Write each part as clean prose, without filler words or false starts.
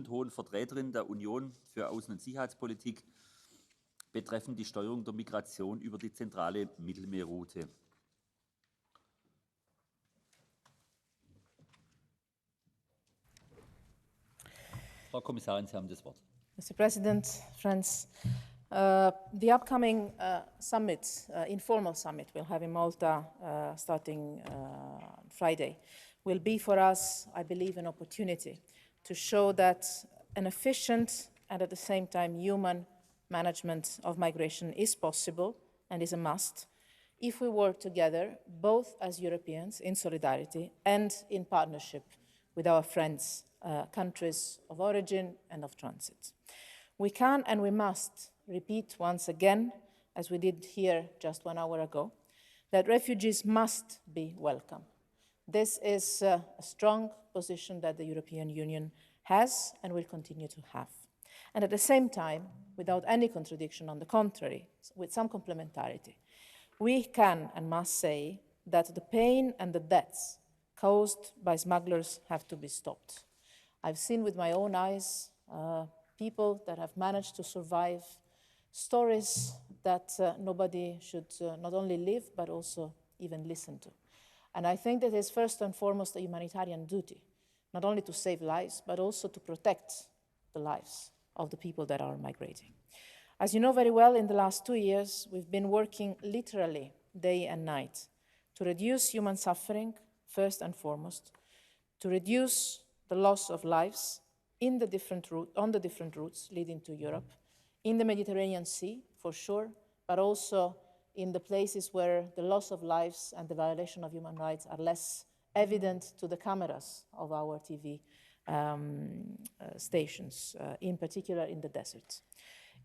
und Hohen Vertreterin der Union für Außen- und Sicherheitspolitik betreffend die Steuerung der Migration über die zentrale Mittelmeerroute. Frau Kommissarin, Sie haben das Wort. Mr. President, friends, the upcoming summit, informal summit we'll have in Malta starting Friday, will be for us, I believe, an opportunity to show that an efficient and at the same time human management of migration is possible and is a must if we work together, both as Europeans in solidarity and in partnership with our friends, countries of origin and of transit. We can and we must repeat once again, as we did here just 1 hour ago, that refugees must be welcome. This is a strong position that the European Union has and will continue to have. And at the same time, without any contradiction, on the contrary, with some complementarity, we can and must say that the pain and the deaths caused by smugglers have to be stopped. I've seen with my own eyes people that have managed to survive, stories that nobody should not only live but also even listen to. And I think that is first and foremost a humanitarian duty, not only to save lives but also to protect the lives of the people that are migrating. As you know very well, in the last 2 years, we've been working literally day and night to reduce human suffering, first and foremost, to reduce the loss of lives on the different routes leading to Europe, in the Mediterranean Sea, for sure, but also in the places where the loss of lives and the violation of human rights are less evident to the cameras of our TV stations, in particular in the desert.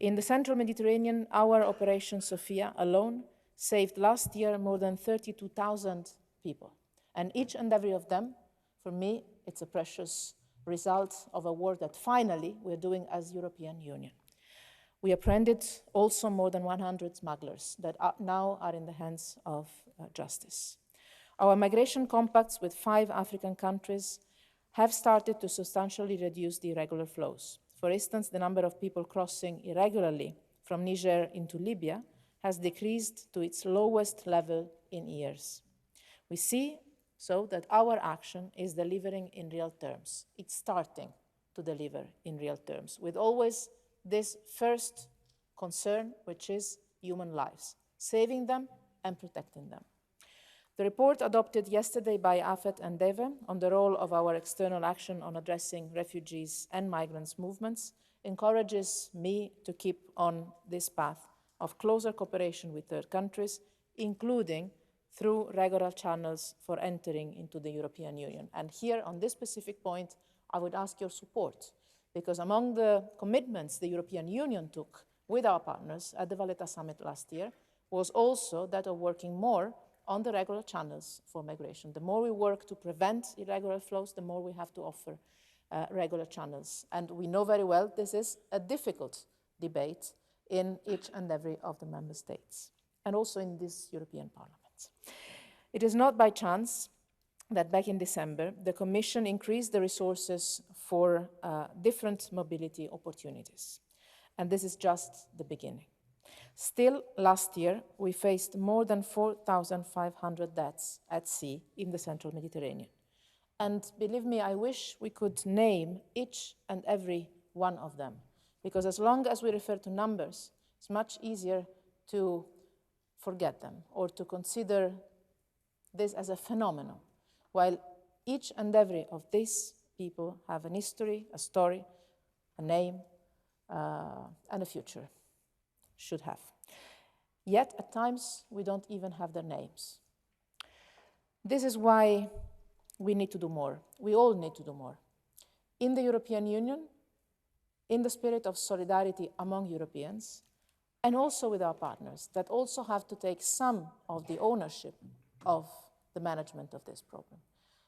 In the central Mediterranean, our Operation Sophia alone saved last year more than 32,000 people. And each and every of them, for me, it's a precious result of a work that finally we're doing as European Union. We apprehended also more than 100 smugglers that now are in the hands of justice. Our migration compacts with 5 African countries have started to substantially reduce the irregular flows. For instance, the number of people crossing irregularly from Niger into Libya has decreased to its lowest level in years. We see so that our action is delivering in real terms. It's starting to deliver in real terms, with always this first concern, which is human lives, saving them and protecting them. The report adopted yesterday by AFET and DEVE on the role of our external action on addressing refugees and migrants' movements encourages me to keep on this path of closer cooperation with third countries, including through regular channels for entering into the European Union. And here, on this specific point, I would ask your support, because among the commitments the European Union took with our partners at the Valletta Summit last year was also that of working more on the regular channels for migration. The more we work to prevent irregular flows, the more we have to offer regular channels. And we know very well this is a difficult debate in each and every of the member states, and also in this European Parliament. It is not by chance that back in December, the Commission increased the resources for different mobility opportunities. And this is just the beginning. Still, last year, we faced more than 4,500 deaths at sea in the central Mediterranean. And believe me, I wish we could name each and every one of them, because as long as we refer to numbers, it's much easier to forget them or to consider this as a phenomenon, while each and every of these people have an history, a story, a name, and a future. Should have. Yet, at times, we don't even have their names. This is why we need to do more. We all need to do more. In the European Union, in the spirit of solidarity among Europeans, and also with our partners that also have to take some of the ownership of the management of this problem.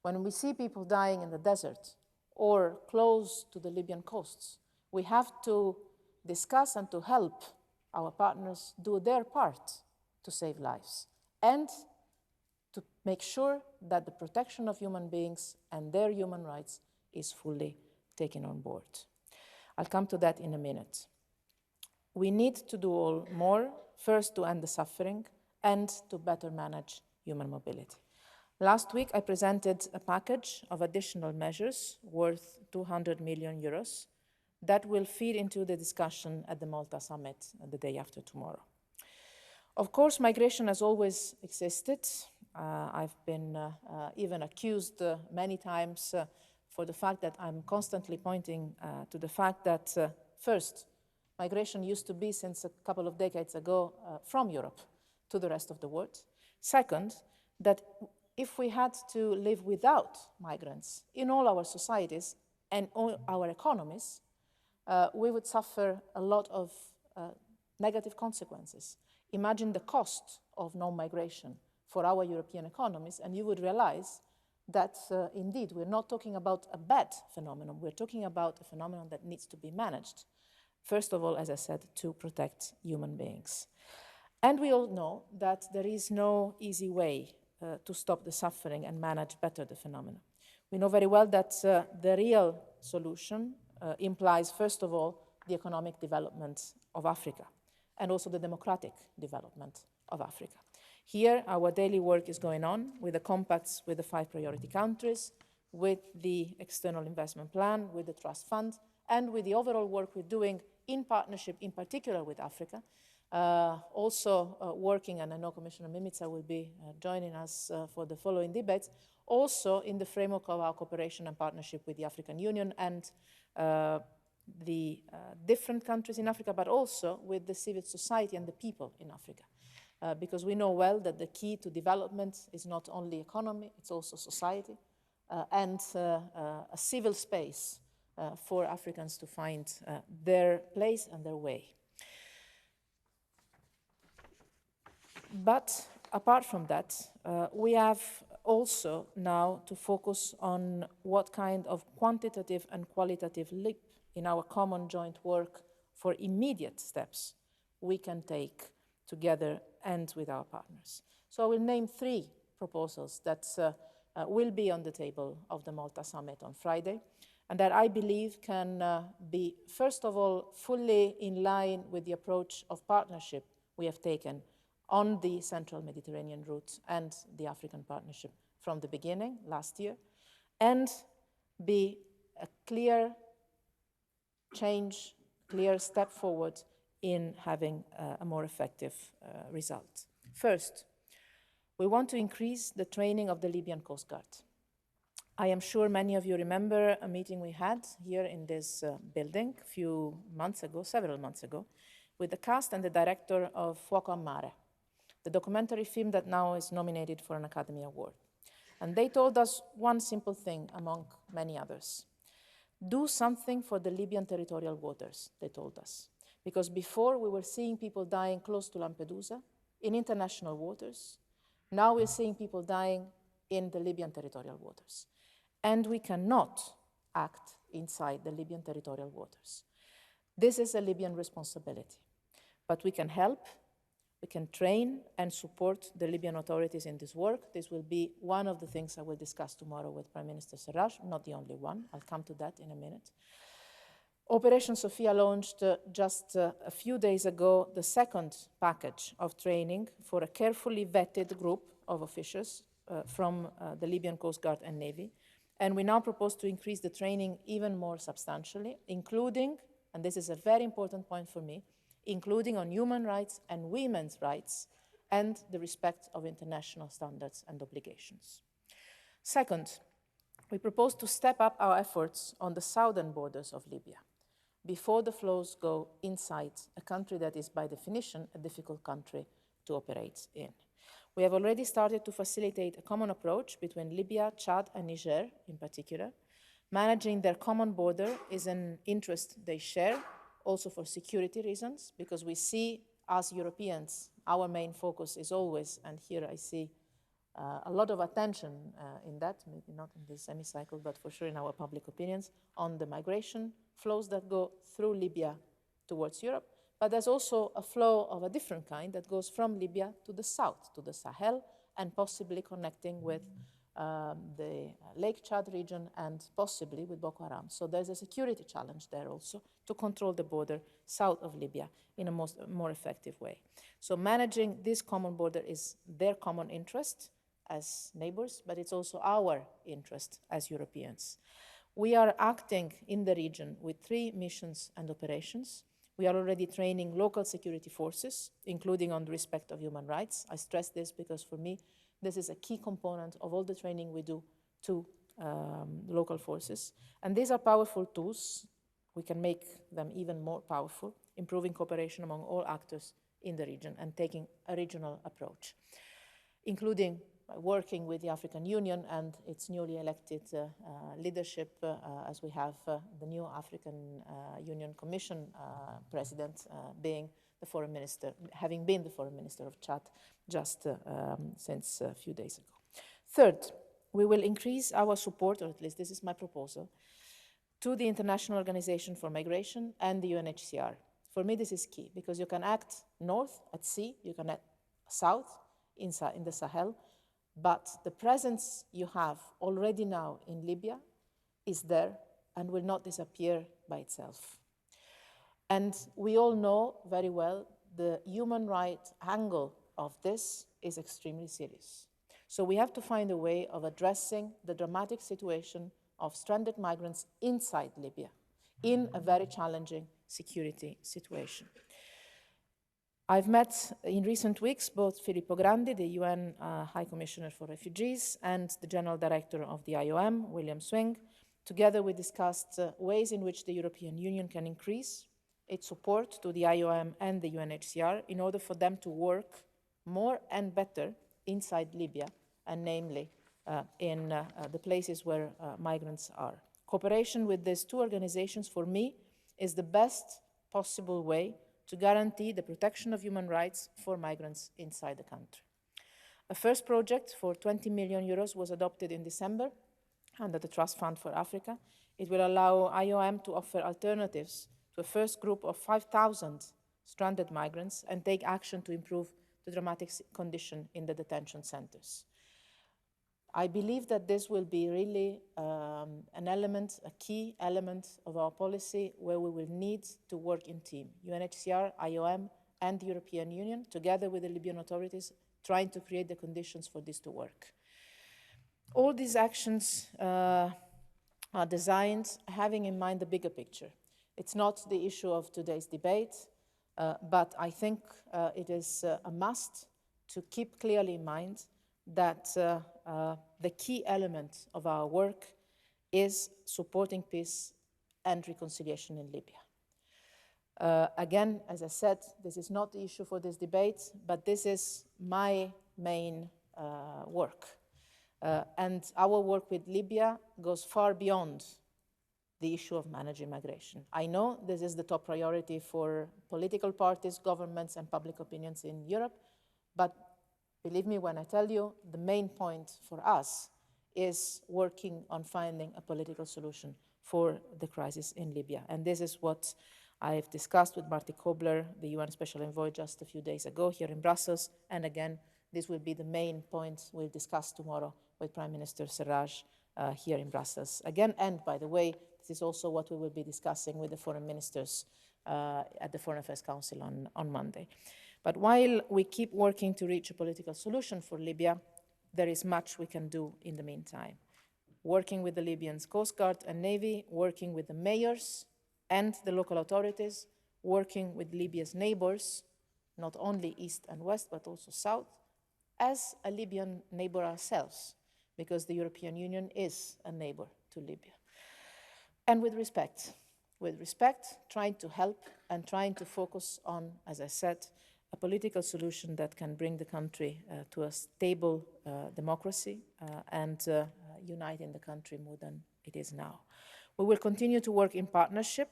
When we see people dying in the desert or close to the Libyan coasts, we have to discuss and to help our partners do their part to save lives and to make sure that the protection of human beings and their human rights is fully taken on board. I'll come to that in a minute. We need to do more, first to end the suffering and to better manage human mobility. Last week, I presented a package of additional measures worth 200 million euros that will feed into the discussion at the Malta summit the day after tomorrow. Of course, migration has always existed. I've been even accused many times for the fact that I'm constantly pointing to the fact that, first, migration used to be, since a couple of decades ago, from Europe to the rest of the world. Second, that if we had to live without migrants in all our societies and all our economies, we would suffer a lot of negative consequences. Imagine the cost of non-migration for our European economies, and you would realize that indeed we're not talking about a bad phenomenon, we're talking about a phenomenon that needs to be managed. First of all, as I said, to protect human beings. And we all know that there is no easy way to stop the suffering and manage better the phenomenon. We know very well that the real solution implies, first of all, the economic development of Africa and also the democratic development of Africa. Here, our daily work is going on with the compacts with the 5 priority countries, with the external investment plan, with the trust fund, and with the overall work we're doing in partnership, in particular with Africa. Also working, and I know Commissioner Mimica will be joining us for the following debates, also in the framework of our cooperation and partnership with the African Union and the different countries in Africa, but also with the civil society and the people in Africa. Because we know well that the key to development is not only economy, it's also society and a civil space for Africans to find their place and their way. But apart from that, we have also now to focus on what kind of quantitative and qualitative leap in our common joint work for immediate steps we can take together and with our partners. So I will name 3 proposals that will be on the table of the Malta summit on Friday, and that I believe can be, first of all, fully in line with the approach of partnership we have taken on the Central Mediterranean route and the African partnership from the beginning, last year, and be a clear change, clear step forward in having a more effective result. First, we want to increase the training of the Libyan Coast Guard. I am sure many of you remember a meeting we had here in this building a few months ago, several months ago, with the cast and the director of Fuoco a Mare, the documentary film that now is nominated for an Academy Award. And they told us one simple thing among many others. Do something for the Libyan territorial waters, they told us. Because before we were seeing people dying close to Lampedusa, in international waters. Now we're seeing people dying in the Libyan territorial waters. And we cannot act inside the Libyan territorial waters. This is a Libyan responsibility. But we can help, we can train and support the Libyan authorities in this work. This will be one of the things I will discuss tomorrow with Prime Minister Sarraj, not the only one. I'll come to that in a minute. Operation Sophia launched just a few days ago the second package of training for a carefully vetted group of officials from the Libyan Coast Guard and Navy. And we now propose to increase the training even more substantially, including, and this is a very important point for me, including on human rights and women's rights and the respect of international standards and obligations. Second, we propose to step up our efforts on the southern borders of Libya before the flows go inside a country that is by definition a difficult country to operate in. We have already started to facilitate a common approach between Libya, Chad and Niger in particular. Managing their common border is an interest they share, also for security reasons, because we see as Europeans, our main focus is always, and here I see a lot of attention in that, maybe not in this semi-cycle, but for sure in our public opinions, on the migration flows that go through Libya towards Europe. But there's also a flow of a different kind that goes from Libya to the south, to the Sahel, and possibly connecting with the Lake Chad region, and possibly with Boko Haram. So there's a security challenge there also to control the border south of Libya in a more effective way. So managing this common border is their common interest as neighbors, but it's also our interest as Europeans. We are acting in the region with 3 missions and operations. We are already training local security forces, including on the respect of human rights. I stress this because for me, this is a key component of all the training we do to local forces. And these are powerful tools. We can make them even more powerful, improving cooperation among all actors in the region and taking a regional approach, including working with the African Union and its newly elected leadership, as we have the new African Union Commission president being the foreign minister, having been the foreign minister of Chad just since a few days ago. Third, we will increase our support, or at least this is my proposal, to the International Organization for Migration and the UNHCR. For me, this is key, because you can act north at sea, you can act south in the Sahel, but the presence you have already now in Libya is there and will not disappear by itself. And we all know very well the human rights angle of this is extremely serious. So we have to find a way of addressing the dramatic situation of stranded migrants inside Libya in a very challenging security situation. I've met in recent weeks both Filippo Grandi, the UN High Commissioner for Refugees, and the General Director of the IOM, William Swing. Together we discussed ways in which the European Union can increase its support to the IOM and the UNHCR in order for them to work more and better inside Libya, and namely in the places where migrants are. Cooperation with these 2 organizations, for me, is the best possible way to guarantee the protection of human rights for migrants inside the country. A first project for 20 million euros was adopted in December under the Trust Fund for Africa. It will allow IOM to offer alternatives to a first group of 5,000 stranded migrants and take action to improve the dramatic condition in the detention centers. I believe that this will be really an element, a key element of our policy where we will need to work in team. UNHCR, IOM, and the European Union, together with the Libyan authorities, trying to create the conditions for this to work. All these actions are designed having in mind the bigger picture. It's not the issue of today's debate, but I think it is a must to keep clearly in mind that the key element of our work is supporting peace and reconciliation in Libya. Again, as I said, this is not the issue for this debate, but this is my main work. And our work with Libya goes far beyond the issue of managing migration. I know this is the top priority for political parties, governments, and public opinions in Europe, but believe me when I tell you, the main point for us is working on finding a political solution for the crisis in Libya. And this is what I've discussed with Marty Kobler, the UN Special Envoy, just a few days ago here in Brussels. And again, this will be the main point we'll discuss tomorrow with Prime Minister Serraj here in Brussels. Again, and by the way, this is also what we will be discussing with the foreign ministers at the Foreign Affairs Council on Monday. But while we keep working to reach a political solution for Libya, there is much we can do in the meantime. Working with the Libyan Coast Guard and Navy, working with the mayors and the local authorities, working with Libya's neighbors, not only east and west, but also south, as a Libyan neighbor ourselves, because the European Union is a neighbor to Libya. And with respect, trying to help and trying to focus on, as I said, a political solution that can bring the country to a stable democracy and uniting the country more than it is now. We will continue to work in partnership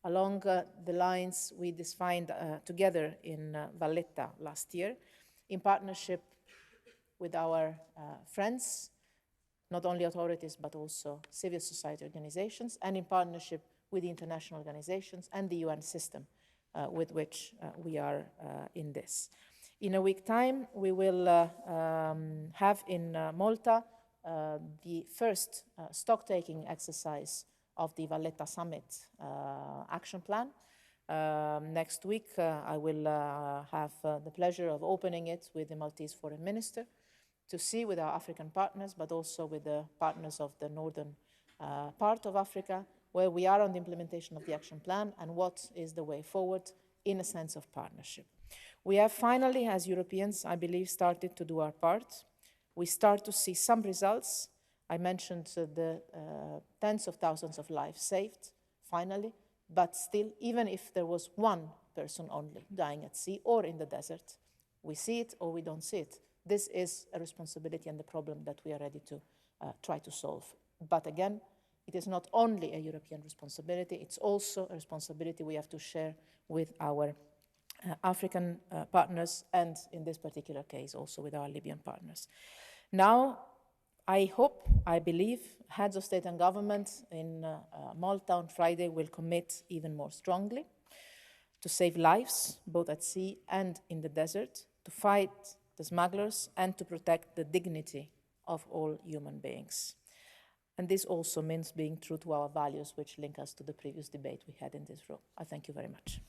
along the lines we defined together in Valletta last year, in partnership with our friends, not only authorities, but also civil society organizations, and in partnership with the international organizations and the UN system with which we are in this. In a week's time, we will have in Malta the first stock-taking exercise of the Valletta Summit action plan. Next week, I will have the pleasure of opening it with the Maltese Foreign Minister to see with our African partners, but also with the partners of the northern part of Africa, where we are on the implementation of the action plan and what is the way forward in a sense of partnership. We have finally, as Europeans, I believe, started to do our part. We start to see some results. I mentioned the tens of thousands of lives saved, finally, but still, even if there was one person only dying at sea or in the desert, we see it or we don't see it. This is a responsibility and the problem that we are ready to try to solve. But again, it is not only a European responsibility, it's also a responsibility we have to share with our African partners and, in this particular case, also with our Libyan partners. Now, I hope, I believe, heads of state and government in Malta on Friday will commit even more strongly to save lives, both at sea and in the desert, to fight the smugglers and to protect the dignity of all human beings. And this also means being true to our values, which link us to the previous debate we had in this room. I thank you very much.